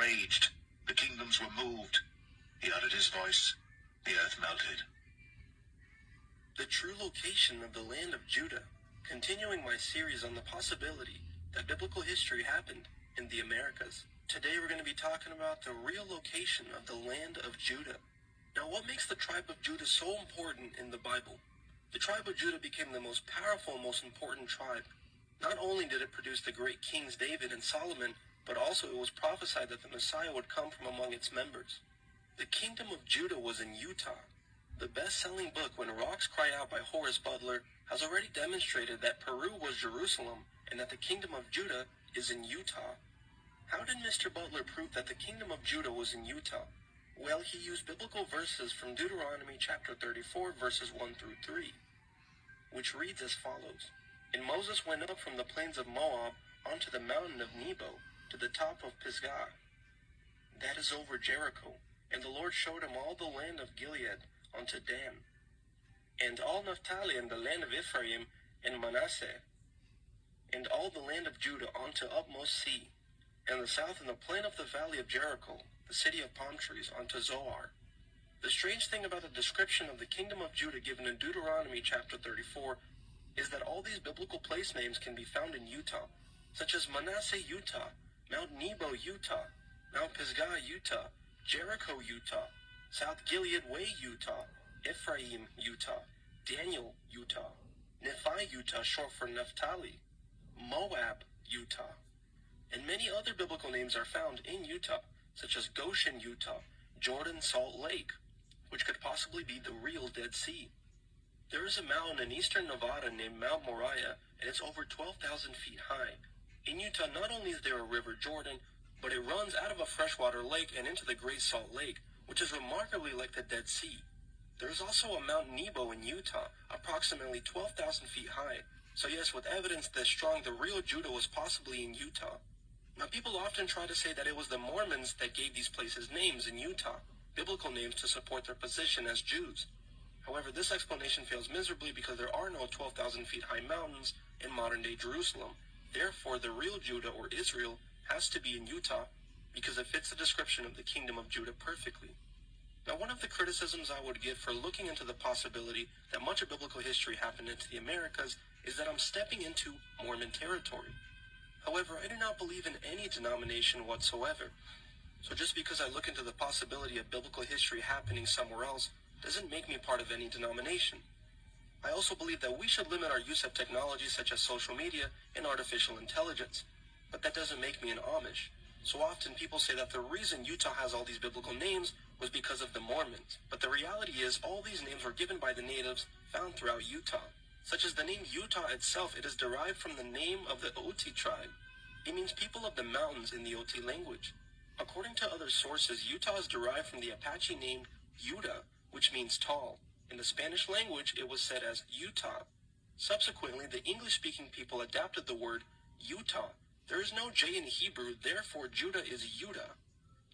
raged. The kingdoms were moved. He uttered his voice. The earth melted. The true location of the land of Judah, continuing my series on the possibility that biblical history happened in the Americas. Today we're going to be talking about the real location of the land of Judah. Now, what makes the tribe of Judah so important in the Bible? The tribe of Judah became the most powerful and most important tribe. Not only did it produce the great kings David and Solomon, but also it was prophesied that the Messiah would come from among its members. The kingdom of Judah was in Utah. The best-selling book, When Rocks Cry Out by Horace Butler, has already demonstrated that Peru was Jerusalem and that the kingdom of Judah is in Utah. How did Mr. Butler prove that the kingdom of Judah was in Utah? Well, he used biblical verses from Deuteronomy chapter 34, verses 1 through 3, which reads as follows. And Moses went up from the plains of Moab onto the mountain of Nebo, to the top of Pisgah, that is over Jericho. And the Lord showed him all the land of Gilead unto Dan, and all Naphtali and the land of Ephraim and Manasseh, and all the land of Judah unto utmost sea, and the south and the plain of the valley of Jericho, the city of palm trees, unto Zoar. The strange thing about the description of the kingdom of Judah given in Deuteronomy chapter 34 is that all these biblical place names can be found in Utah, such as Manasseh, Utah, Mount Nebo, Utah, Mount Pisgah, Utah, Jericho, Utah, South Gilead Way, Utah, Ephraim, Utah, Daniel, Utah, Nephi, Utah, short for Naphtali, Moab, Utah, and many other biblical names are found in Utah, such as Goshen, Utah, Jordan Salt Lake, which could possibly be the real Dead Sea. There is a mountain in eastern Nevada named Mount Moriah, and it's over 12,000 feet high. In Utah, not only is there a river Jordan, but it runs out of a freshwater lake and into the Great Salt Lake, which is remarkably like the Dead Sea. There is also a Mount Nebo in Utah, approximately 12,000 feet high. So yes, with evidence this strong, the real Judah was possibly in Utah. Now, people often try to say that it was the Mormons that gave these places names in Utah, biblical names to support their position as Jews. However, this explanation fails miserably because there are no 12,000 feet high mountains in modern-day Jerusalem. Therefore, the real Judah, or Israel, has to be in Utah because it fits the description of the kingdom of Judah perfectly. Now, one of the criticisms I would give for looking into the possibility that much of biblical history happened into the Americas is that I'm stepping into Mormon territory. However, I do not believe in any denomination whatsoever. So just because I look into the possibility of biblical history happening somewhere else doesn't make me part of any denomination. I also believe that we should limit our use of technology such as social media and artificial intelligence. But that doesn't make me an Amish. So often people say that the reason Utah has all these biblical names was because of the Mormons. But the reality is all these names were given by the natives found throughout Utah. Such as the name Utah itself, it is derived from the name of the Oti tribe. It means people of the mountains in the Oti language. According to other sources, Utah is derived from the Apache name Yuta, which means tall. In the Spanish language, it was said as Utah. Subsequently, the English-speaking people adapted the word Utah. There is no J in Hebrew, therefore Judah is Yuda,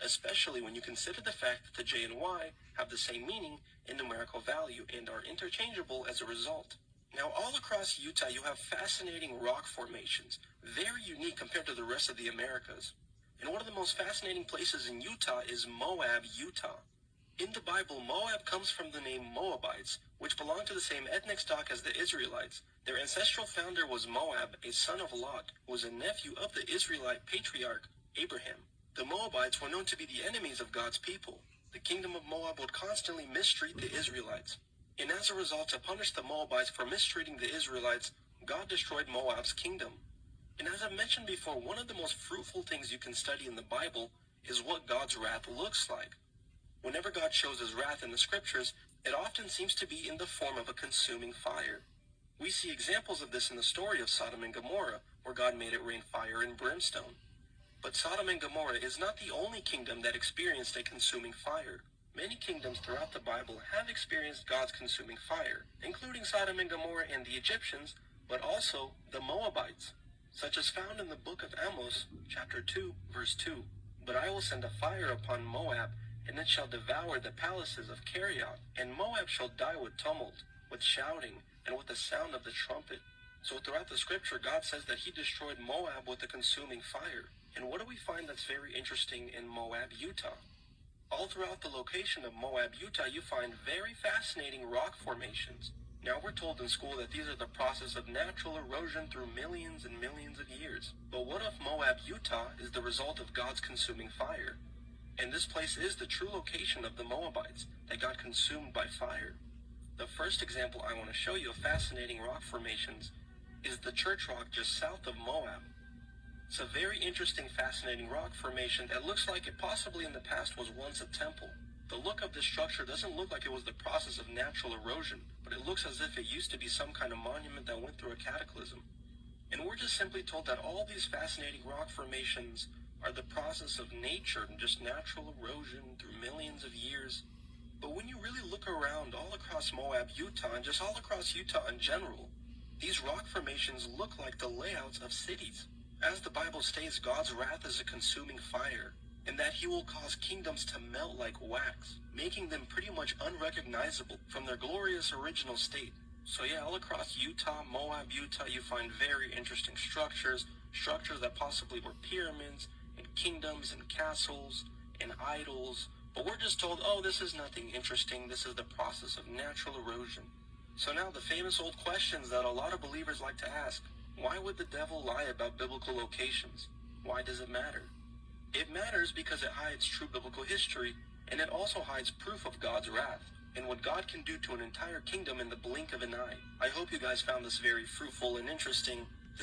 especially when you consider the fact that the J and Y have the same meaning in numerical value and are interchangeable as a result. Now, all across Utah, you have fascinating rock formations, very unique compared to the rest of the Americas. And one of the most fascinating places in Utah is Moab, Utah. In the Bible, Moab comes from the name Moabites, which belong to the same ethnic stock as the Israelites. Their ancestral founder was Moab, a son of Lot, who was a nephew of the Israelite patriarch Abraham. The Moabites were known to be the enemies of God's people. The kingdom of Moab would constantly mistreat the Israelites. And as a result, to punish the Moabites for mistreating the Israelites, God destroyed Moab's kingdom. And as I mentioned before, one of the most fruitful things you can study in the Bible is what God's wrath looks like. Whenever God shows his wrath in the scriptures, it often seems to be in the form of a consuming fire. We see examples of this in the story of Sodom and Gomorrah, where God made it rain fire and brimstone. But Sodom and Gomorrah is not the only kingdom that experienced a consuming fire. Many kingdoms throughout the Bible have experienced God's consuming fire, including Sodom and Gomorrah and the Egyptians, but also the Moabites, such as found in the book of Amos, chapter 2, verse 2. But I will send a fire upon Moab, and it shall devour the palaces of Kerioth, and Moab shall die with tumult, with shouting, and with the sound of the trumpet. So throughout the scripture, God says that he destroyed Moab with a consuming fire. And what do we find that's very interesting in Moab, Utah? All throughout the location of Moab, Utah, you find very fascinating rock formations. Now we're told in school that these are the process of natural erosion through millions and millions of years. But what if Moab, Utah is the result of God's consuming fire? And this place is the true location of the Moabites that got consumed by fire. The first example I want to show you of fascinating rock formations is the church rock just south of Moab. It's a very interesting, fascinating rock formation that looks like it possibly in the past was once a temple. The look of this structure doesn't look like it was the process of natural erosion, but it looks as if it used to be some kind of monument that went through a cataclysm. And we're just simply told that all these fascinating rock formations are the process of nature and just natural erosion through millions of years. But when you really look around all across Moab, Utah, and just all across Utah in general, these rock formations look like the layouts of cities. As the Bible states, God's wrath is a consuming fire, and that he will cause kingdoms to melt like wax, making them pretty much unrecognizable from their glorious original state. So yeah, all across Utah, Moab, Utah, you find very interesting structures that possibly were pyramids, and kingdoms, and castles, and idols. But we're just told, oh, this is nothing interesting, this is the process of natural erosion. So now the famous old questions that a lot of believers like to ask: why would the devil lie about biblical locations? Why does it matter? It matters because it hides true biblical history, and it also hides proof of God's wrath, and what God can do to an entire kingdom in the blink of an eye. I hope you guys found this very fruitful and interesting,